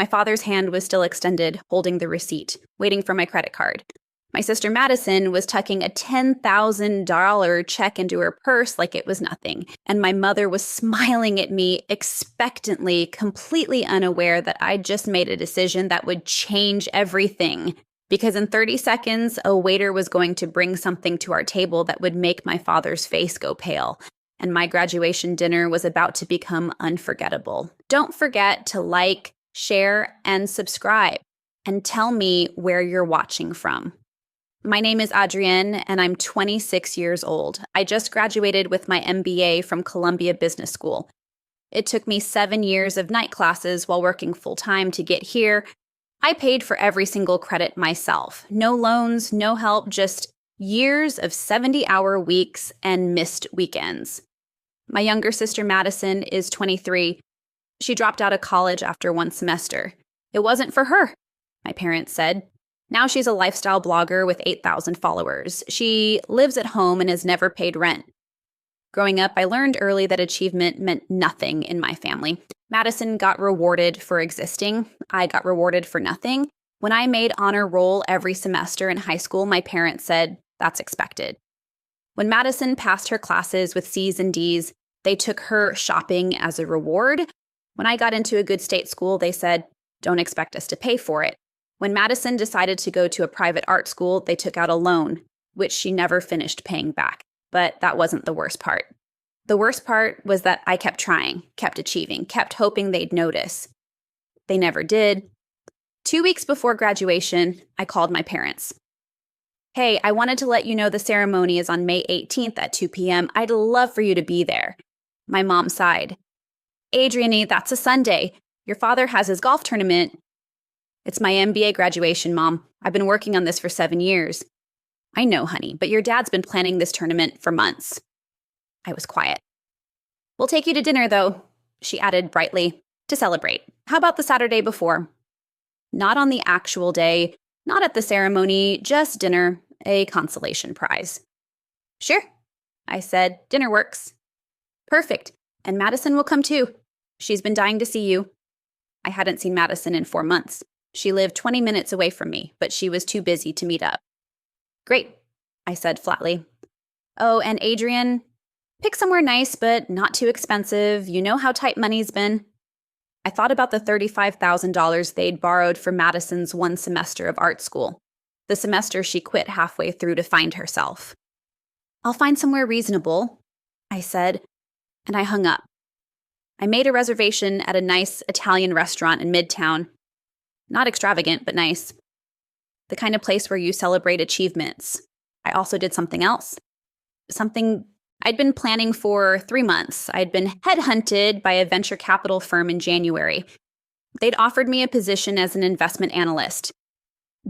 My father's hand was still extended, holding the receipt, waiting for my credit card. My sister Madison was tucking a $10,000 check into her purse like it was nothing, and my mother was smiling at me expectantly, completely unaware that I'd just made a decision that would change everything. Because in 30 seconds, a waiter was going to bring something to our table that would make my father's face go pale, and my graduation dinner was about to become unforgettable. Don't forget to like, share, and subscribe, and tell me where you're watching from. My name is Adrienne, and I'm 26 years old. I just graduated with my MBA from Columbia Business School. It took me 7 years of night classes while working full-time to get here. I paid for every single credit myself. No loans, no help, just years of 70-hour weeks and missed weekends. My younger sister Madison is 23. She dropped out of college after one semester. It wasn't for her, my parents said. Now she's a lifestyle blogger with 8,000 followers. She lives at home and has never paid rent. Growing up, I learned early that achievement meant nothing in my family. Madison got rewarded for existing. I got rewarded for nothing. When I made honor roll every semester in high school, my parents said, that's expected. When Madison passed her classes with C's and D's, they took her shopping as a reward. When I got into a good state school, they said, don't expect us to pay for it. When Madison decided to go to a private art school, they took out a loan, which she never finished paying back. But that wasn't the worst part. The worst part was that I kept trying, kept achieving, kept hoping they'd notice. They never did. 2 weeks before graduation, I called my parents. Hey, I wanted to let you know the ceremony is on May 18th at 2 p.m. I'd love for you to be there. My mom sighed. Adrienne, that's a Sunday. Your father has his golf tournament. It's my MBA graduation, Mom. I've been working on this for 7 years. I know, honey, but your dad's been planning this tournament for months. I was quiet. We'll take you to dinner, though, she added brightly, to celebrate. How about the Saturday before? Not on the actual day, not at the ceremony, just dinner, a consolation prize. Sure, I said. Dinner works. Perfect. And Madison will come too. She's been dying to see you. I hadn't seen Madison in 4 months. She lived 20 minutes away from me, but she was too busy to meet up. Great, I said flatly. Oh, and Adrienne, pick somewhere nice but not too expensive. You know how tight money's been. I thought about the $35,000 they'd borrowed for Madison's one semester of art school, the semester she quit halfway through to find herself. I'll find somewhere reasonable, I said, and I hung up. I made a reservation at a nice Italian restaurant in Midtown. Not extravagant, but nice. The kind of place where you celebrate achievements. I also did something else. Something I'd been planning for 3 months. I'd been headhunted by a venture capital firm in January. They'd offered me a position as an investment analyst.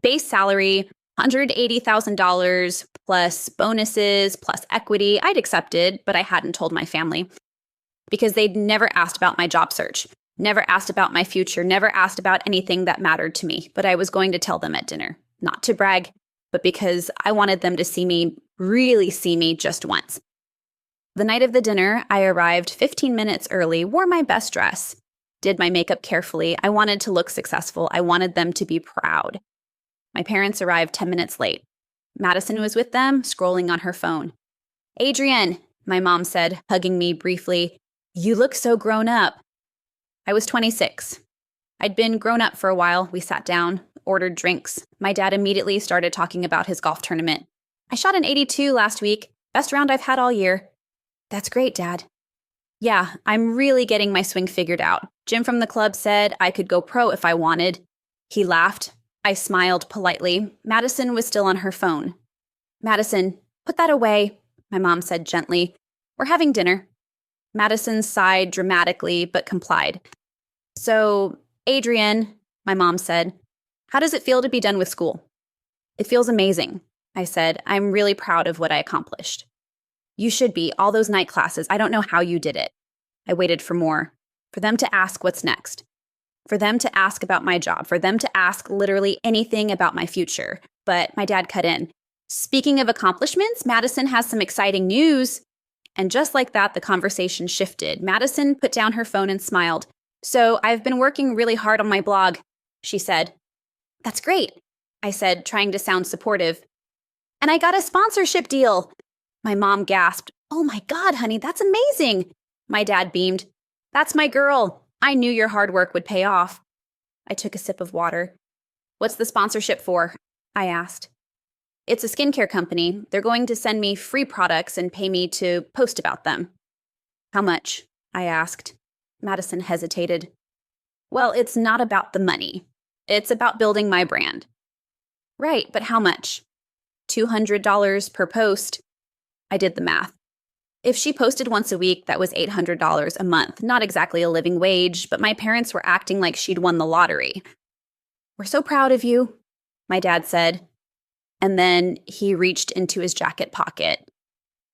Base salary, $180,000 plus bonuses, plus equity. I'd accepted, but I hadn't told my family. Because they'd never asked about my job search, never asked about my future, never asked about anything that mattered to me. But I was going to tell them at dinner. Not to brag, but because I wanted them to see me, really see me just once. The night of the dinner, I arrived 15 minutes early, wore my best dress, did my makeup carefully. I wanted to look successful. I wanted them to be proud. My parents arrived 10 minutes late. Madison was with them, scrolling on her phone. Adrienne, my mom said, hugging me briefly, you look so grown up. I was 26. I'd been grown up for a while. We sat down, ordered drinks. My dad immediately started talking about his golf tournament. I shot an 82 last week. Best round I've had all year. That's great, Dad. Yeah, I'm really getting my swing figured out. Jim from the club said I could go pro if I wanted. He laughed. I smiled politely. Madison was still on her phone. Madison, put that away, my mom said gently. We're having dinner. Madison sighed dramatically, but complied. So, Adrienne, my mom said, how does it feel to be done with school? It feels amazing, I said. I'm really proud of what I accomplished. You should be. All those night classes. I don't know how you did it. I waited for more. For them to ask what's next. For them to ask about my job. For them to ask literally anything about my future. But my dad cut in. Speaking of accomplishments, Madison has some exciting news. And just like that, the conversation shifted. Madison put down her phone and smiled. So I've been working really hard on my blog, she said. That's great, I said, trying to sound supportive. And I got a sponsorship deal. My mom gasped. Oh my God, honey, that's amazing. My dad beamed. That's my girl. I knew your hard work would pay off. I took a sip of water. What's the sponsorship for? I asked. It's a skincare company. They're going to send me free products and pay me to post about them. How much? I asked. Madison hesitated. Well, it's not about the money. It's about building my brand. Right, but how much? $200 per post. I did the math. If she posted once a week, that was $800 a month. Not exactly a living wage, but my parents were acting like she'd won the lottery. We're so proud of you, my dad said. And then he reached into his jacket pocket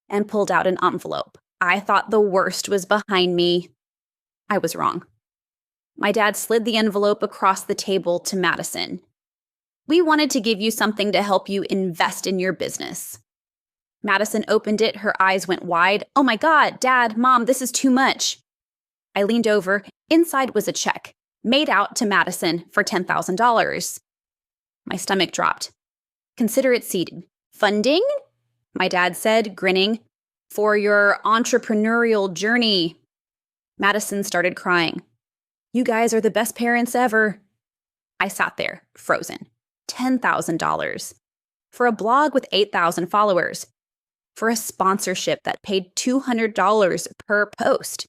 and pulled out an envelope. I thought the worst was behind me. I was wrong. My dad slid the envelope across the table to Madison. We wanted to give you something to help you invest in your business. Madison opened it. Her eyes went wide. Oh my God, Dad, Mom, this is too much. I leaned over. Inside was a check, made out to Madison for $10,000. My stomach dropped. Consider it seeded. Funding? My dad said, grinning. For your entrepreneurial journey. Madison started crying. You guys are the best parents ever. I sat there, frozen. $10,000. For a blog with 8,000 followers. For a sponsorship that paid $200 per post.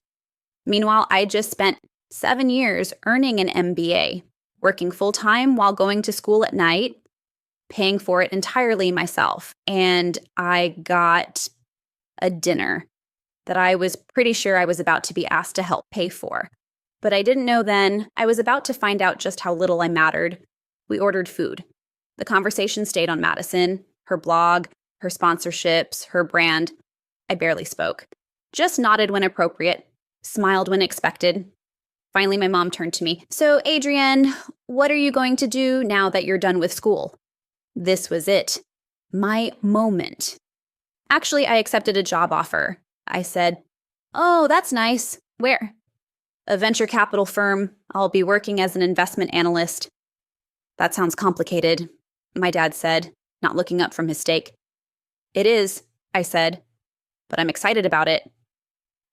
Meanwhile, I just spent 7 years earning an MBA, working full-time while going to school at night, paying for it entirely myself. And I got a dinner that I was pretty sure I was about to be asked to help pay for. But I didn't know then. I was about to find out just how little I mattered. We ordered food. The conversation stayed on Madison, her blog, her sponsorships, her brand. I barely spoke. Just nodded when appropriate, smiled when expected. Finally, my mom turned to me. So, Adrienne, what are you going to do now that you're done with school? This was it. My moment. Actually, I accepted a job offer. I said, oh, that's nice. Where? A venture capital firm. I'll be working as an investment analyst. That sounds complicated, my dad said, not looking up from his steak. It is, I said, but I'm excited about it.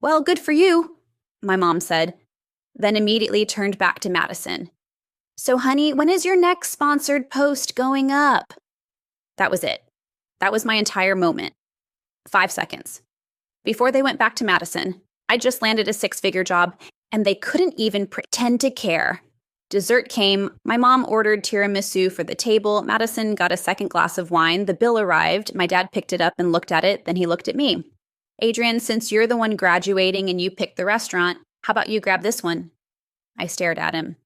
Well, good for you, my mom said, then immediately turned back to Madison. So, honey, when is your next sponsored post going up? That was it. That was my entire moment. 5 seconds. Before they went back to Madison, I just landed a 6-figure job, and they couldn't even pretend to care. Dessert came. My mom ordered tiramisu for the table. Madison got a second glass of wine. The bill arrived. My dad picked it up and looked at it. Then he looked at me. Adrienne, since you're the one graduating and you picked the restaurant, how about you grab this one? I stared at him.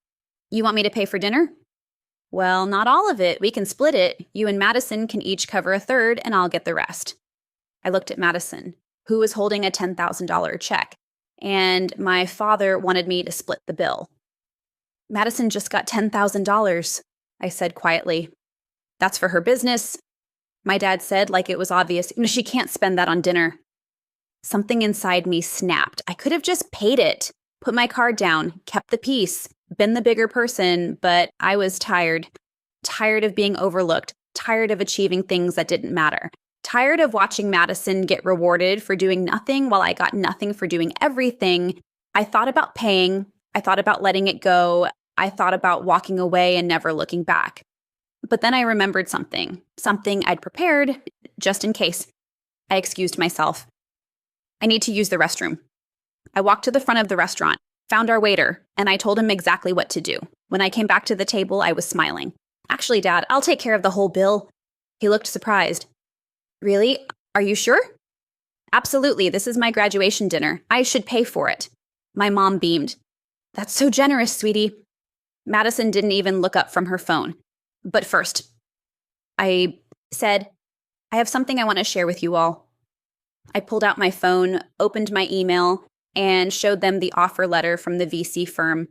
You want me to pay for dinner? Well, not all of it. We can split it. You and Madison can each cover a third, and I'll get the rest. I looked at Madison, who was holding a $10,000 check, and my father wanted me to split the bill. Madison just got $10,000, I said quietly. That's for her business, my dad said like it was obvious. She can't spend that on dinner. Something inside me snapped. I could have just paid it, put my card down, kept the peace, been the bigger person, but I was tired. Tired of being overlooked, tired of achieving things that didn't matter. Tired of watching Madison get rewarded for doing nothing while I got nothing for doing everything. I thought about paying. I thought about letting it go. I thought about walking away and never looking back. But then I remembered something I'd prepared just in case. I excused myself. I need to use the restroom. I walked to the front of the restaurant, found our waiter, and I told him exactly what to do. When I came back to the table, I was smiling. Actually, Dad, I'll take care of the whole bill. He looked surprised. Really? Are you sure? Absolutely. This is my graduation dinner. I should pay for it. My mom beamed. That's so generous, sweetie. Madison didn't even look up from her phone. But first, I said, I have something I want to share with you all. I pulled out my phone, opened my email, and showed them the offer letter from the VC firm.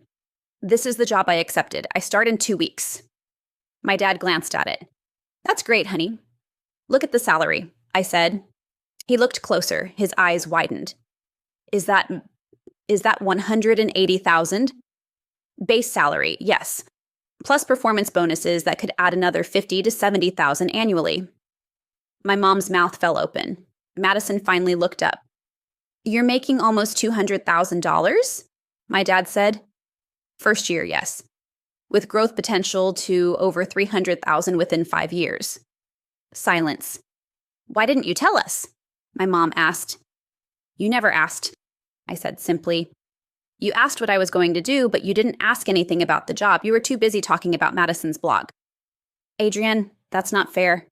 This is the job I accepted. I start in 2 weeks. My dad glanced at it. That's great, honey. Look at the salary, I said. He looked closer. His eyes widened. Is that $180,000? Base salary, yes. Plus performance bonuses that could add another $50,000 to $70,000 annually. My mom's mouth fell open. Madison finally looked up. You're making almost $200,000? My dad said. First year, yes. With growth potential to over $300,000 within 5 years. Silence. Why didn't you tell us? My mom asked. You never asked, I said simply. You asked what I was going to do, but you didn't ask anything about the job. You were too busy talking about Madison's blog. Adrienne, that's not fair.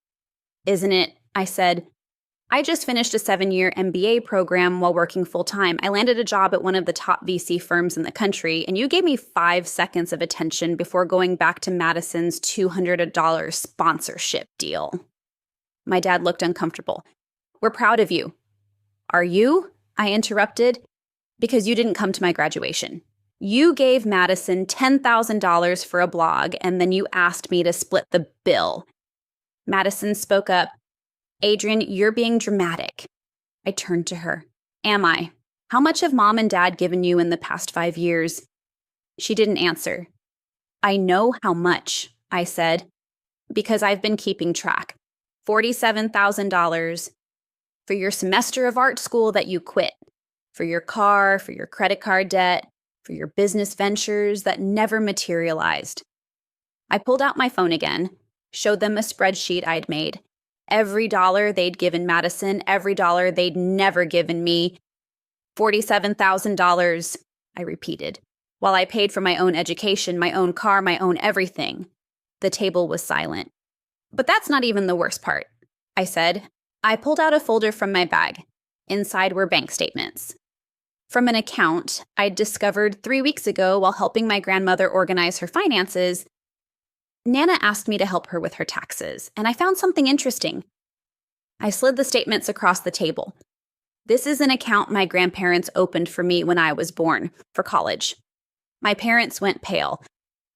Isn't it? I said. I just finished a 7-year MBA program while working full-time. I landed a job at one of the top VC firms in the country, and you gave me 5 seconds of attention before going back to Madison's $200 sponsorship deal. My dad looked uncomfortable. We're proud of you. Are you? I interrupted. Because you didn't come to my graduation. You gave Madison $10,000 for a blog, and then you asked me to split the bill. Madison spoke up. Adrienne, you're being dramatic. I turned to her. Am I? How much have Mom and Dad given you in the past 5 years? She didn't answer. I know how much, I said, because I've been keeping track. $47,000 for your semester of art school that you quit. For your car, for your credit card debt, for your business ventures that never materialized. I pulled out my phone again, showed them a spreadsheet I'd made. Every dollar they'd given Madison, every dollar they'd never given me. $47,000, I repeated, while I paid for my own education, my own car, my own everything. The table was silent. But that's not even the worst part, I said. I pulled out a folder from my bag. Inside were bank statements. From an account I'd discovered 3 weeks ago while helping my grandmother organize her finances. Nana asked me to help her with her taxes, and I found something interesting. I slid the statements across the table. This is an account my grandparents opened for me when I was born, for college. My parents went pale.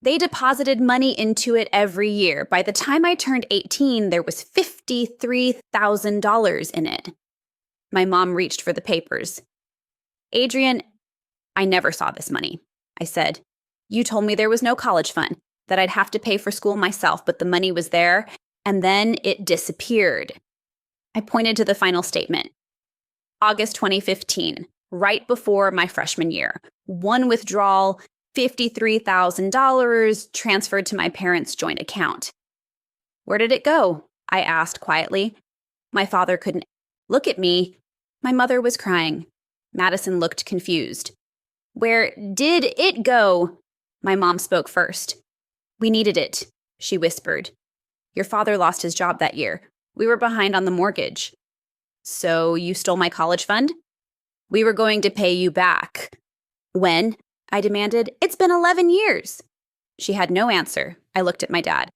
They deposited money into it every year. By the time I turned 18, there was $53,000 in it. My mom reached for the papers. Adrienne, I never saw this money, I said. You told me there was no college fund, that I'd have to pay for school myself, but the money was there, and then it disappeared. I pointed to the final statement. August 2015, right before my freshman year. One withdrawal, $53,000 transferred to my parents' joint account. Where did it go? I asked quietly. My father couldn't look at me. My mother was crying. Madison looked confused. Where did it go? My mom spoke first. We needed it, she whispered. Your father lost his job that year. We were behind on the mortgage. So you stole my college fund? We were going to pay you back. When? I demanded. It's been 11 years. She had no answer. I looked at my dad.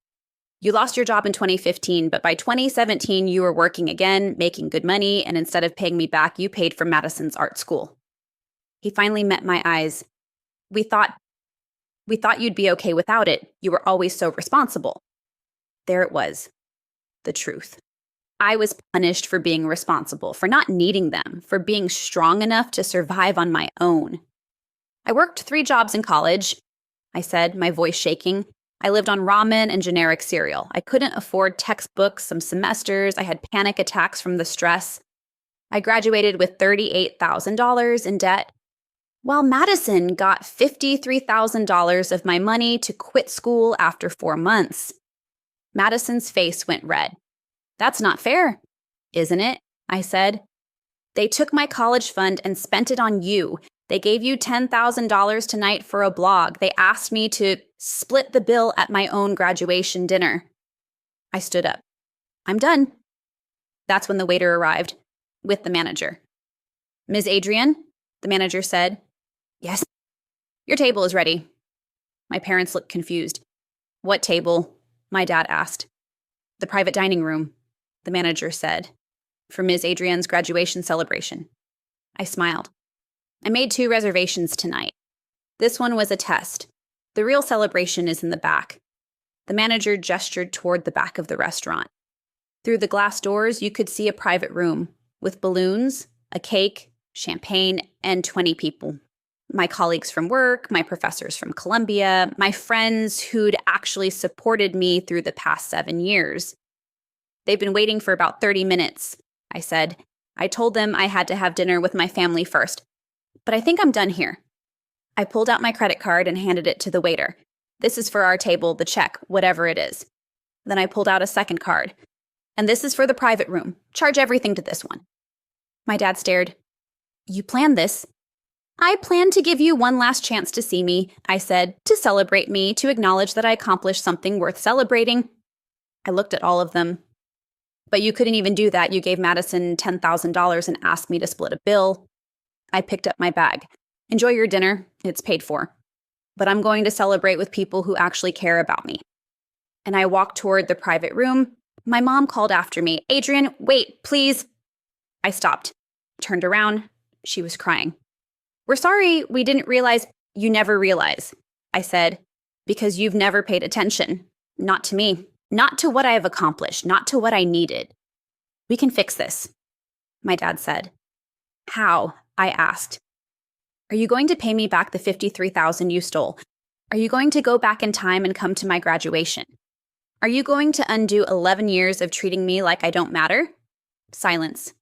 You lost your job in 2015, but by 2017, you were working again, making good money, and instead of paying me back, you paid for Madison's art school. He finally met my eyes. We thought you'd be okay without it. You were always so responsible. There it was. The truth. I was punished for being responsible, for not needing them, for being strong enough to survive on my own. I worked 3 jobs in college, I said, my voice shaking. I lived on ramen and generic cereal. I couldn't afford textbooks some semesters. I had panic attacks from the stress. I graduated with $38,000 in debt, while Madison got $53,000 of my money to quit school after 4 months. Madison's face went red. That's not fair, isn't it? I said. They took my college fund and spent it on you. They gave you $10,000 tonight for a blog. They asked me to split the bill at my own graduation dinner. I stood up. I'm done. That's when the waiter arrived, with the manager. Ms. Adrienne, the manager said. Yes. Your table is ready. My parents looked confused. What table? My dad asked. The private dining room, the manager said, for Ms. Adrienne's graduation celebration. I smiled. I made 2 reservations tonight. This one was a test. The real celebration is in the back. The manager gestured toward the back of the restaurant. Through the glass doors, you could see a private room with balloons, a cake, champagne, and 20 people. My colleagues from work, my professors from Columbia, my friends who'd actually supported me through the past 7 years. They've been waiting for about 30 minutes, I said. I told them I had to have dinner with my family first. But I think I'm done here. I pulled out my credit card and handed it to the waiter. This is for our table, the check, whatever it is. Then I pulled out a second card. And this is for the private room. Charge everything to this one. My dad stared. You planned this? I planned to give you one last chance to see me, I said, to celebrate me, to acknowledge that I accomplished something worth celebrating. I looked at all of them. But you couldn't even do that. You gave Madison $10,000 and asked me to split a bill. I picked up my bag. Enjoy your dinner. It's paid for. But I'm going to celebrate with people who actually care about me. And I walked toward the private room. My mom called after me. Adrian, wait, please. I stopped, turned around. She was crying. We're sorry we didn't realize. You never realize, I said, because you've never paid attention. Not to me. Not to what I have accomplished. Not to what I needed. We can fix this, my dad said. How? I asked. Are you going to pay me back the $53,000 you stole? Are you going to go back in time and come to my graduation? Are you going to undo 11 years of treating me like I don't matter? Silence.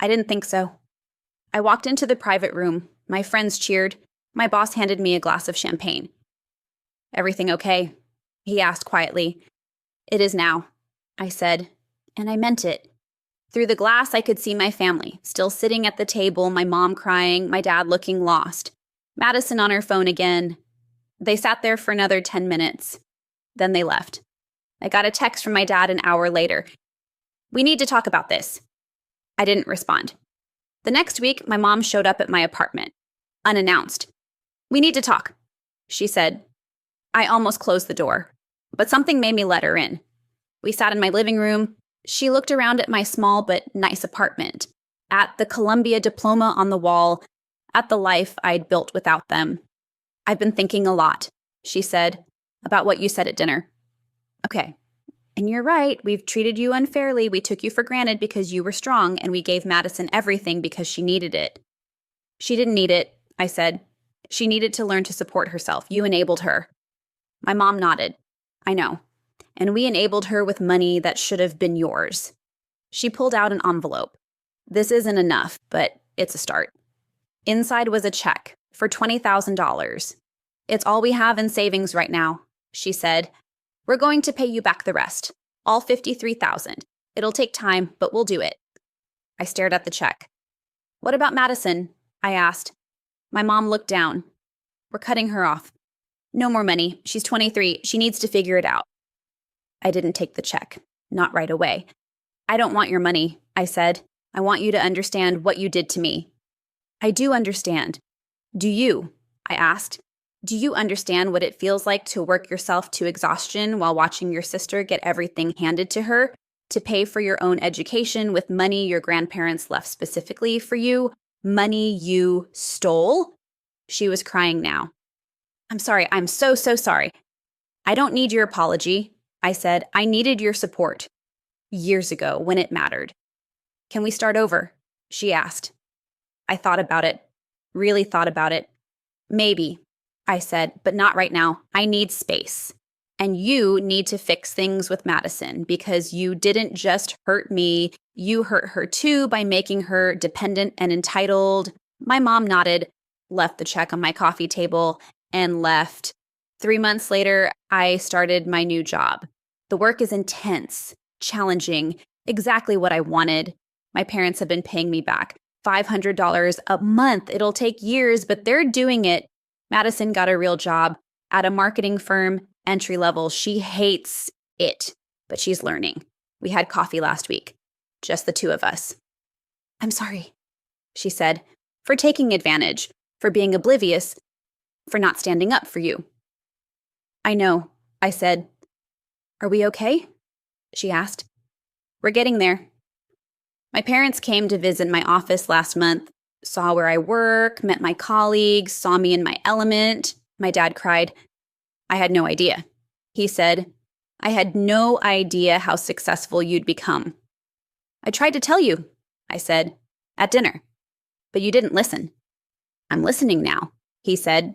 I didn't think so. I walked into the private room. My friends cheered. My boss handed me a glass of champagne. Everything okay? He asked quietly. It is now, I said, and I meant it. Through the glass, I could see my family, still sitting at the table, my mom crying, my dad looking lost. Madison on her phone again. They sat there for another 10 minutes. Then they left. I got a text from my dad an hour later. We need to talk about this. I didn't respond. The next week, my mom showed up at my apartment, unannounced. We need to talk, she said. I almost closed the door, but something made me let her in. We sat in my living room. She looked around at my small but nice apartment, at the Columbia diploma on the wall, at the life I'd built without them. I've been thinking a lot, she said, about what you said at dinner. Okay, and you're right. We've treated you unfairly. We took you for granted because you were strong, and we gave Madison everything because she needed it. She didn't need it, I said. She needed to learn to support herself. You enabled her. My mom nodded. I know. And we enabled her with money that should have been yours. She pulled out an envelope. This isn't enough, but it's a start. Inside was a check for $20,000. It's all we have in savings right now, she said. We're going to pay you back the rest, all $53,000. It'll take time, but we'll do it. I stared at the check. What about Madison? I asked. My mom looked down. We're cutting her off. No more money. She's 23. She needs to figure it out. I didn't take the check. Not right away. I don't want your money, I said. I want you to understand what you did to me. I do understand. Do you? I asked. Do you understand what it feels like to work yourself to exhaustion while watching your sister get everything handed to her, to pay for your own education with money your grandparents left specifically for you, money you stole? She was crying now. I'm sorry. I'm so sorry. I don't need your apology, I said. I needed your support. Years ago, when it mattered. Can we start over? She asked. I thought about it. Really thought about it. Maybe, I said, but not right now. I need space. And you need to fix things with Madison because you didn't just hurt me. You hurt her too by making her dependent and entitled. My mom nodded, left the check on my coffee table, and left. 3 months later, I started my new job. The work is intense, challenging, exactly what I wanted. My parents have been paying me back $500 a month. It'll take years, but they're doing it. Madison got a real job at a marketing firm, entry level. She hates it, but she's learning. We had coffee last week, just the two of us. I'm sorry, she said, for taking advantage, for being oblivious, for not standing up for you. I know, I said. Are we okay? She asked. We're getting there. My parents came to visit my office last month, saw where I work, met my colleagues, saw me in my element. My dad cried. I had no idea. He said, I had no idea how successful you'd become. I tried to tell you, I said, at dinner, but you didn't listen. I'm listening now, he said.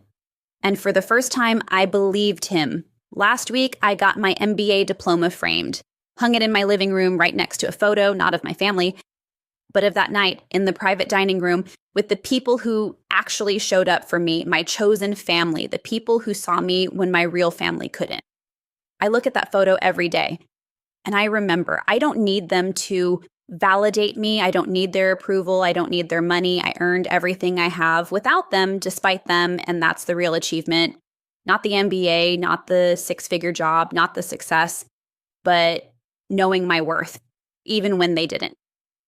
And for the first time, I believed him. Last week, I got my MBA diploma framed, hung it in my living room right next to a photo, not of my family, but of that night in the private dining room with the people who actually showed up for me, my chosen family, the people who saw me when my real family couldn't. I look at that photo every day, and I remember I don't need them to validate me. I don't need their approval. I don't need their money. I earned everything I have without them, despite them, and that's the real achievement. Not the MBA, not the six-figure job, not the success, but knowing my worth, even when they didn't.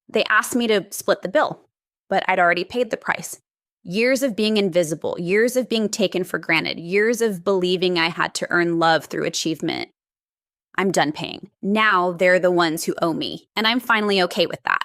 They asked me to split the bill, but I'd already paid the price. Years of being invisible, years of being taken for granted, years of believing I had to earn love through achievement. I'm done paying. Now they're the ones who owe me, and I'm finally okay with that.